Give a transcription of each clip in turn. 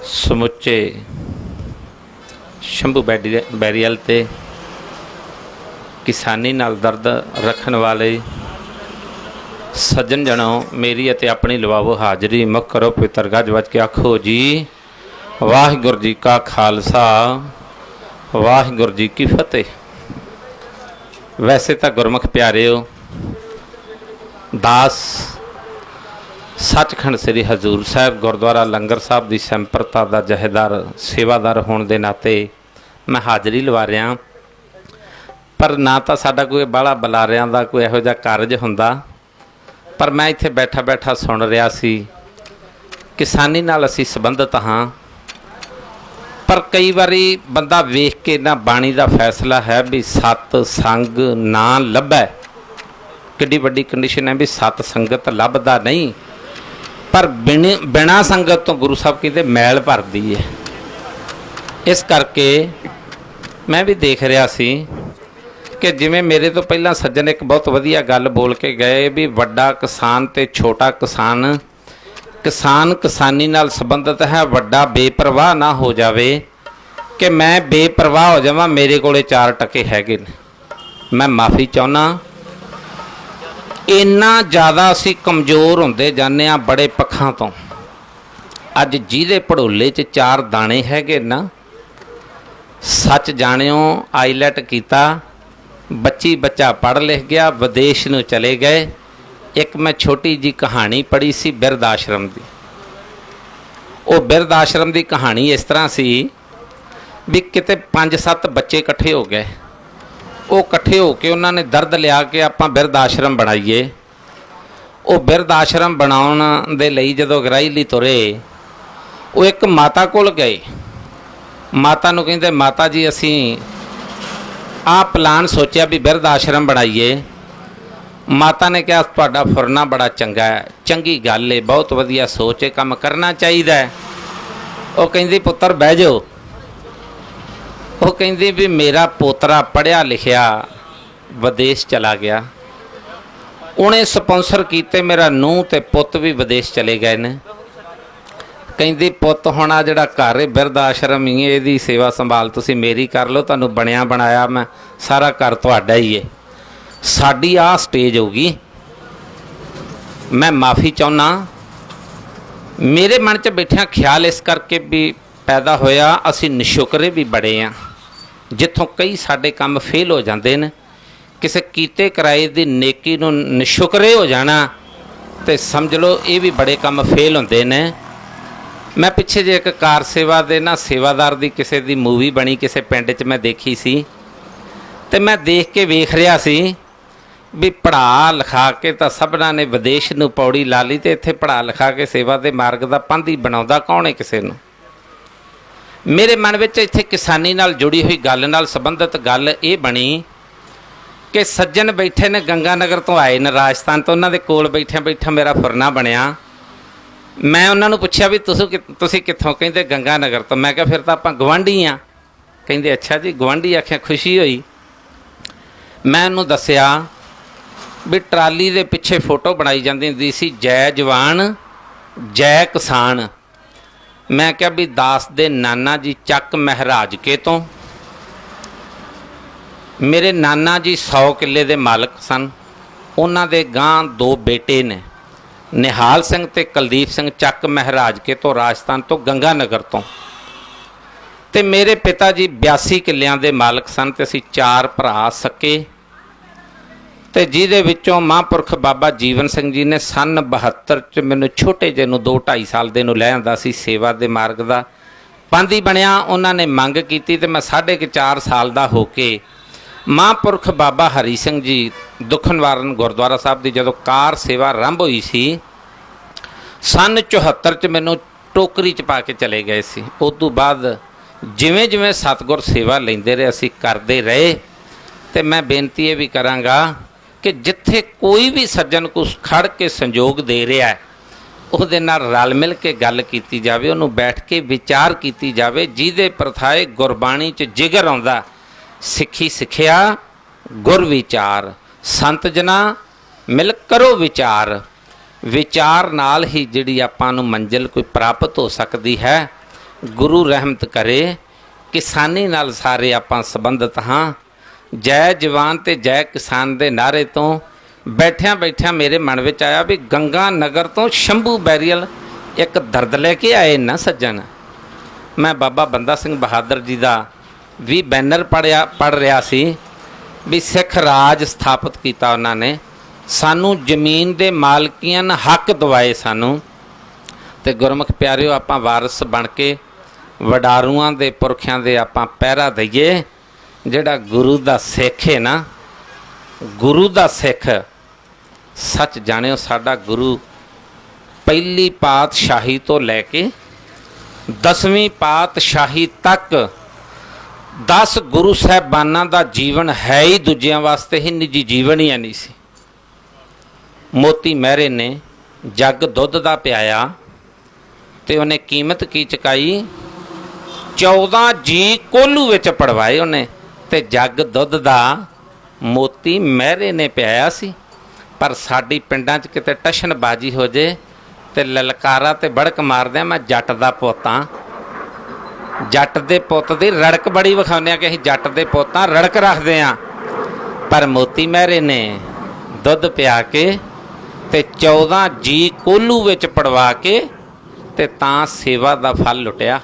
ਸਮੁੱਚੇ ਸ਼ੰਭੂ ਬੈਰੀਅਲ ਤੇ किसानी नाल दर्द रखन वाले सज्जन जनो मेरी अते अपनी लवावो हाजरी मुख करो पवित्र गज वज के आखो जी वाहिगुरू जी का खालसा वाहिगुरू जी की फतेह। वैसे तो गुरमुख प्यारे हो दास सचखंड श्री हजूर साहब गुरुद्वारा लंगर साहब की संप्रता का जहेदार सेवादार होने के नाते मैं हाज़री लवा रहा, पर ना तो साडा कोई बाला बलारियां दा कोई इहो जिहा कारज हुंदा, पर मैं इत्थे बैठा बैठा सुन रहा सी किसानी नाल असीं संबंधित हाँ। पर कई बारी बंदा वेख के ना बाणी दा फैसला है भी सत संग ना लभै, किड्डी वड्डी कंडीशन है भी सत संगत लभदा नहीं, पर बिना संगत तो गुरु साहब कहते मैल भरदी है। इस करके मैं भी देख रहा सी कि जिमें मेरे तो पहला सज्जन एक बहुत वधिया गल बोल के गए भी वड्डा किसान ते छोटा किसान, किसान किसानी नाल संबंधित है, वड्डा बेपरवाह ना हो जावे कि मैं बेपरवाह हो जावां मेरे कोले 4 टके हैगे ने। मैं माफ़ी चाहुंदा, इन्ना ज़्यादा असीं कमज़ोर हुंदे जाने आ बड़े पक्षां तो। अज जिहदे भड़ोले 'च 4 दाणे हैगे ना, सच जाणिओ आईलैट कीता, बच्ची बच्चा पढ़ लिख गया, विदेश नूं चले गए। एक मैं छोटी जी कहानी पढ़ी सी बिरध आश्रम की। वो बिरध आश्रम की कहानी इस तरह सी भी किते 5-7 बच्चे इकट्ठे हो गए, वो इकट्ठे हो के उन्होंने दर्द लिया कि आपां बिरध आश्रम बनाईए। वो बिरध आश्रम बनाउण दे लई जदों गराही लई तुरे, वो एक माता कोल गए। माता नूं कहंदे माता जी असीं आ प्लान सोचा भी बिरध आश्रम बनाइए। माता ने कहा तुहाडा फुरना बड़ा चंगा है, चंगी गल है, बहुत वधिया सोच है, काम करना चाहिए। वो कहंदी पुत्र बह जाओ। वो कहंदी भी मेरा पोतरा पढ़िया लिखिया विदेश चला गया, उन्हें स्पॉन्सर किए, मेरा नूह ते पुत भी विदेश चले गए ने। कहंदी पुत हुण आ जिहड़ा घर है बिरध आश्रम ही है, इहदी सेवा संभाल तुसीं मेरी कर लो, तुहानूं बणिया बनाया मैं सारा घर तुहाडा ही है, साडी आ स्टेज होगी। मैं माफ़ी चाहुंदा, मेरे मन च बैठिया ख्याल इस करके भी पैदा होया असीं निशुकरे भी बड़े हाँ, जिथों कई साडे काम फेल हो जाते हैं। किसी कीते कराए दी नेकी नूं निशुकरे हो जाना तो समझ लो ये भी बड़े काम फेल होंदे ने। मैं पिछे जे एक कार सेवा दे ना सेवादार दी किसी दी मूवी बनी किसी पिंड च मैं देखी सी, ते मैं देख के वेख रहा सी भी पढ़ा लिखा के तो सबना ने विदेश नूं पौड़ी ला ली, तो इत्थे पढ़ा लिखा के सेवा दे मार्ग दा पांधी बनाउंदा कौन है किसी नूं। मेरे मन विच इत्थे किसानी नाल जुड़ी हुई गल नाल संबंधित गल ये बनी कि सज्जन बैठे ने गंगानगर तो आए ने राजस्थान तो, उन्हां दे कोल बैठिया बैठा मेरा फुरना बनिया। मैं उन्होंने पूछा भी तुसीं कित्थों, कहंदे गंगानगर तो। मैं कहा फिर तो आपां गवांढी हाँ। कहंदे अच्छा जी गवांढी, आखिया खुशी हुई। मैं उन्होंने दस्सिया भी ट्राली दे पिछे फोटो बनाई जाती हुंदी सी जय जवान जय किसान। मैं कहा भी दास दे नाना जी चक महराजके तो, मेरे नाना जी 100 किले दे मालक सन, उन्हां दे गां 2 बेटे ने, निहाल सिंह ते कुलदीप सिंह चक महराजके तो राजस्थान तो गंगानगर तो, ते मेरे पिता जी 82 किलियां दे मालक सन, ते असीं 4 भरा सके, ते जिहदे विचों महापुरख बाबा जीवन सिंह जी ने सन 72 च मैनूं छोटे जे नूं 2-2.5 साल दे नूं लै आंदा सी, सेवा दे मार्ग दा पांधी बणिया। उन्हां ने मंग कीती ते मैं 4.5 साल दा हो के महापुरख बाबा हरी सिंह जी दुख निवारण गुरुद्वारा साहब की जदों कार सेवा आरंभ हुई सी सन 74 च मैनूं टोकरी च पा के चले गए सी। उस तो बाद जिवें जिवें सतगुर सेवा लेंदे रहे असीं करदे रहे। तो मैं बेनती ये भी करांगा कि जिथे कोई भी सज्जन को खड़ के संयोग दे रहा है ਉਹਦੇ ਨਾਲ रल मिल के गल की जाए, उन्होंने बैठ के विचार की जाए, जिहदे प्रथाए गुरबाणी च जिगर आउंदा सिੱਖੀ सिੱਖਿਆ गुर विचार, संत जना मिल करो विचार। विचार नाल ही जिहड़ी आपां नूं मंजिल कोई प्राप्त हो सकती है। गुरु रहमत करे। किसानी नाल सारे आपां संबंधित हाँ। जय जवान ते जय किसान दे नारे तो बैठिया बैठिया मेरे मन में आया भी गंगा नगर तो शंभू बैरियल एक दर्द लेके आए ना सज्जन। मैं बाबा बंदा सिंह बहादुर जी का भी बैनर पढ़ रहा सी भी सिख राज स्थापित किया उन्होंने, सानू जमीन दे मालकियन हक दवाए सानू, ते गुरमुख प्यारिओ आपां वारस बन के वडारूआं दे पुरखियां दे आपां पहरा दईए। जिहड़ा गुरु दा सिख है ना, गुरु दा सिख सच जानिओ साडा गुरु पहली पातशाही तो लैके 10वीं पातशाही तक 10 गुरु साहबानां दा जीवन है ही दूजियां वास्ते ही, निजी जीवन ही नहीं सी। मोती महरे ने जग दुध दा पियाया ते उन्हें कीमत की चुकाई, 14 जी कोलू विच पड़वाए उन्हें, ते जग दुध दा मोती महरे ने पियाया सी। पर साडी पिंडां 'च किते टशनबाजी हो जे ते ललकारा ते बड़क मारदे मैं जट दा पुत्त हां, जट दे पुत्त दी रड़क बड़ी विखाउने कि असीं जट दे पुत्त हां, रड़क रखदे हां। पर मोती महरे ने दुध पिया के ते 14 जी कोलू विच पड़वा के ते तां सेवा दा फल लुटिया।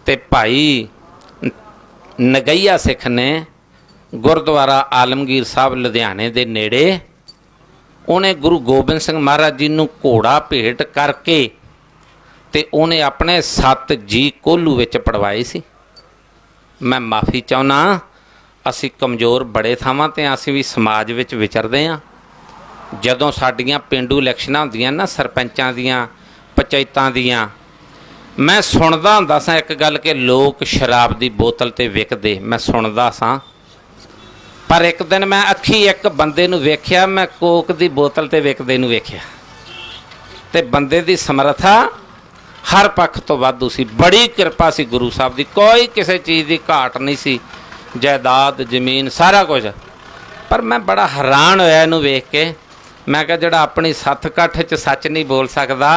ते भाई नगैया सिख ने गुरुद्वारा आलमगीर साहब लुधियाने दे नेड़े उन्हें गुरु गोबिंद सिंह महाराज जी नूं घोड़ा भेंट करके ते उन्हें अपने 7 जी कोलू विच पड़वाए सी। मैं माफ़ी चाहुंदा, असी कमज़ोर बड़े थावां ते असी भी समाज विच विचरदे हां। जदों साडियां पेंडू इलैक्शनां हुंदियां ना, सरपंचां दियां पंचायतां दियां, मैं सुनदा हुंदा सां एक गल कि लोग शराब की बोतल ते विकदे, मैं सुनदा सां। पर एक दिन मैं अखी एक बंदे नूं वेख्या, मैं कोक की बोतल ते विकदे नूं वेख्या, ते बंदे दी समर्था हर पक्ष तो वाधू सी। बड़ी किरपा सी गुरु साहब की, कोई किसी चीज़ की घाट नहीं सी, जायदाद जमीन सारा कुछ। पर मैं बड़ा हैरान होया इनू वेख के, मैं कहा जिहड़ा अपनी सत्थ कट्ठ च सच नहीं बोल सकदा,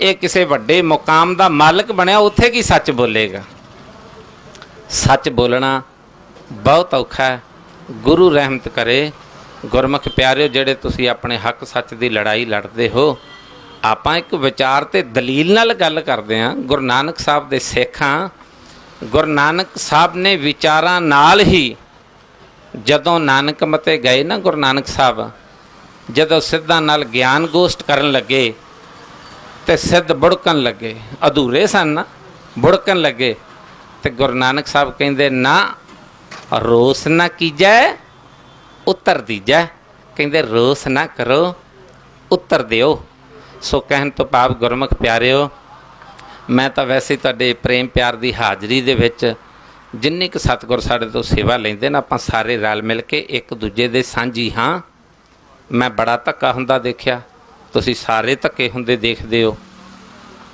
ये किसी वड्डे मुकाम का मालक बनया उत्थे की सच बोलेगा। सच बोलना बहुत औखा है। गुरु रहमत करे। गुरमुख प्यारिओ, जिहड़े तुसी अपने हक सच की लड़ाई लड़ते हो, आपां एक विचार ते दलील नाल गल करदे हां। गुरु नानक साहब दे सिख हां। गुरु नानक साहब ने विचारां नाल ही जदों नानक मते गए ना, गुरु नानक साहब जदों सिद्धां नाल ज्ञान गोष्ठ करन लगे ते सिद्ध बुड़कन लगे, अधूरे सन ना, बुड़कन लगे। तो गुरु नानक साहब कहते ना रोस ना कीजै उत्तर दीजै, कहते रोस ना करो उत्तर दिओ। सो कहन तो भाव गुरमुख प्यारिओ, मैं तो वैसे तुहाडे प्रेम प्यार की हाज़री दे विच जिन्नी क सतगुर साडे तो सेवा लैंदे ना, आपां सारे रल मिल के एक दूजे दे सांझी हाँ। मैं बड़ा धक्का हुंदा देखिया, तुसी सारे धक्के हुंदे देखदे हो।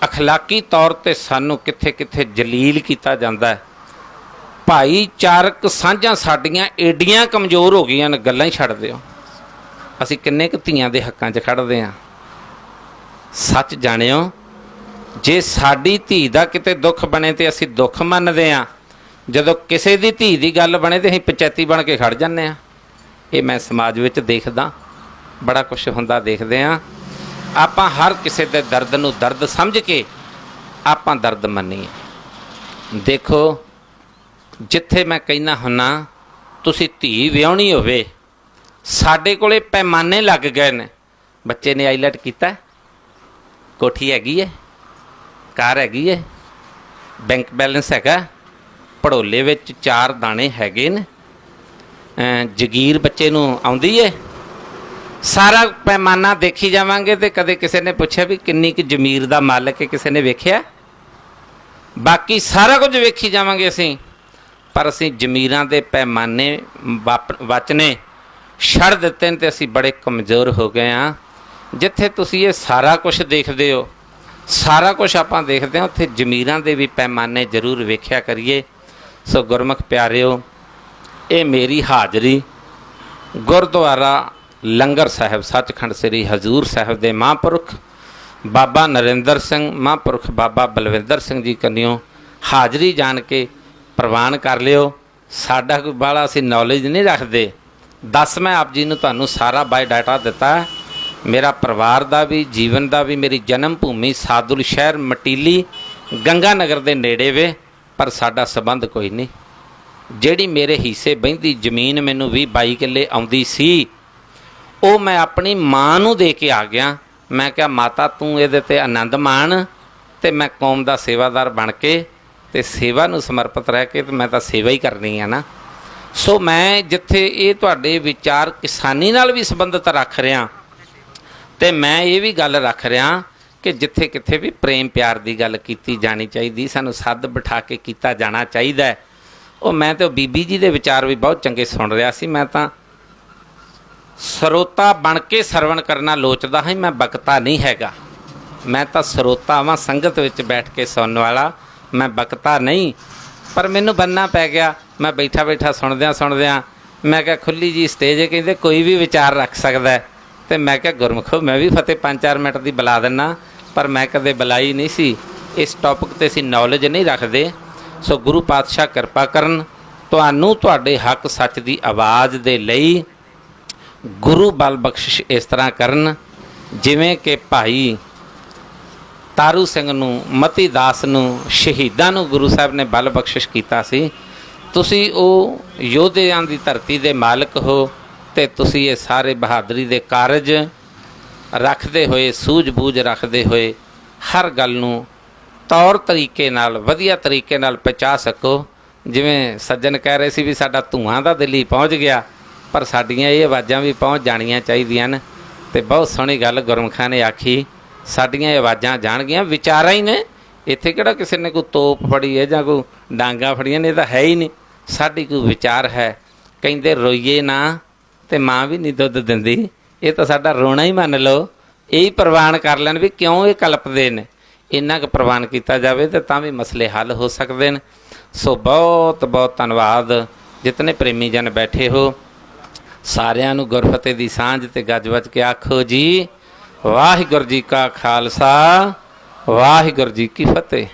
अखलाकी तौर ते सानू कित्थे कित्थे जलील किया जाता है। भाईचारक साझां साडियां एडियां कमज़ोर हो गईयां ने, गल्लां ही छड्ड दिओ। असीं किन्ने क धीआं दे हक्कां 'च खड़दे हां। सच जाणिओ, जे साडी धी दा किते दुख बने ते असीं दुख मनदे हां, जदों किसी दी धी दी गल बने ते असीं पंचैती बन के खड़ जांदे हां। ये मैं समाज विच देखदा, बड़ा कुछ हुंदा देखदे हां। आपां हर किसी दे दर्द नूं दर्द समझ के आपां दर्द मन्नीए। देखो, जिथे मैं कहना हुन्ना तुसी धी विआहणी होवे, साडे कोले पैमाने लग गए ने। बच्चे ने आईलैट कीता, कोठी हैगी है, कार हैगी है, बैंक बैलेंस हैगा, पड़ोले विच 4 दाने हैगे ने, जगीर बच्चे नूं आउंदी है। सारा पैमाना देखी जावांगे तो कदे किसी ने पूछा भी किन्नी कि जमीर का मालक है, किसी ने वेख्या? बाकी सारा कुछ वेखी जावांगे असीं, पर असीं जमीरां दे पैमाने वचने छड़ दिते ते असीं बड़े कमज़ोर हो गए हाँ। जिथे तुसीं ये सारा कुछ देखदे हो, सारा कुछ आपां देखदे हां, उत्थे जमीरां दे भी पैमाने जरूर वेख्या करिए। सो गुरमुख प्यारिओ, ये मेरी हाज़री गुरुद्वारा लंगर साहब सचखंड श्री हजूर साहब दे महापुरख बाबा नरेंद्र सिंह महापुरख बाबा बलविंदर सिंह जी कन्नियों हाज़री जान के प्रवान कर लियो। साडा कोई बाला असीं नॉलेज नहीं रखते। दस मैं आप जी नूं तुहानूं सारा बायोडाटा दिता है, मेरा परिवार का भी, जीवन का भी। मेरी जन्म भूमि सादुल शहर मटीली गंगा नगर के नेड़े वे, पर साडा संबंध कोई नहीं। जिहड़ी मेरे हिस्से बहिंदी जमीन मैनूं 20-22 किले आउंदी सी, ਉਹ मैं अपनी माँ नूं दे के आ गया। मैं क्या माता तू ਇਹਦੇ ਤੇ आनंद माण ਤੇ मैं कौम ਦਾ सेवादार बन के ਤੇ सेवा ਨੂੰ समर्पित रह के तो मैं तो सेवा ही करनी है ना। सो मैं जिथे ये ਤੁਹਾਡੇ विचार किसानी नाल भी संबंधित रख रहा, तो मैं ये भी गल रख रहा कि जिथे किथे भी प्रेम प्यार की गल की जानी चाहिए, सानू सद बिठा के किया जाना चाहिए। वो मैं तो बीबी जी के विचार भी बहुत चंगे सुन रहा सी। मैं तो ਸਰੋਤਾ बन के सरवण करना लोचदा ਹਾਂ, मैं बकता नहीं हैगा। मैं तो ਸਰੋਤਾ वां, संगत विच बैठ के सुनने वाला, मैं बकता नहीं। पर मैनू बनना पै गया। मैं बैठा बैठा सुनद्या मैं क्या खुली जी स्टेज है, कहते कोई भी विचार रख सकता है। तो मैं क्या गुरमुखो मैं भी फतेह 5-4 मिनट की बुला दिना, पर मैं कदे बुलाई नहीं सी। इस टॉपिक ते असीं नॉलेज नहीं रखते। सो गुरु पातशाह किरपा करन, तुहानूं तुहाडे हक सच की आवाज़ दे लई गुरु बल बख्शिश इस तरह करन जिवें कि भाई तारू सिंह नूं, मती दास नूं, शहीदां नूं गुरु साहब ने बल बख्शिश कीता सी। तुसीं ओ योधियां दी धरती दे मालक हो, ते तुसीं ये सारे बहादरी दे कारज रखते हुए, सूझ-बूझ रखते हुए हर गल नूं तौर तरीके नाल, वधिया तरीके नाल पहुँचा सको। जिवें सज्जन कह रहे सी भी साडा धुआं दा दिल्ली पहुँच गया, पर साडियां ये आवाज़ां भी पहुँच जाणियां चाहीदियां ने। ते बहुत सोहनी गल गुरमुखां ने आखी, साडियां ये आवाज़ां जाणगियां, विचारा ही ने। इत्थे किहड़ा किसी ने कोई तोप फड़ी है जां कोई डांगा फड़ियां ने, तां है ही नहीं। साडी कोई विचार है। कहिंदे रोईए ना ते माँ भी नहीं दुध दिंदी। ये तो साडा रोना ही मान लो, यही प्रवान कर लैण भी क्यों ये कलपदे ने। इन्ना क प्रवान किया जाए तो तां भी मसले हल हो सकते हैं। सो बहुत बहुत धन्नवाद जितने प्रेमी जन बैठे हो, सारिਆਂ ਨੂੰ गुरफतेह ਦੀ ਸਾਂਝ ਤੇ ਗੱਜ ਵੱਜ ਕੇ ਆਖੋ ਜੀ, ਵਾਹਿਗੁਰੂ ਜੀ ਕਾ ਖਾਲਸਾ, ਵਾਹਿਗੁਰੂ ਜੀ ਕੀ ਫਤਿਹ।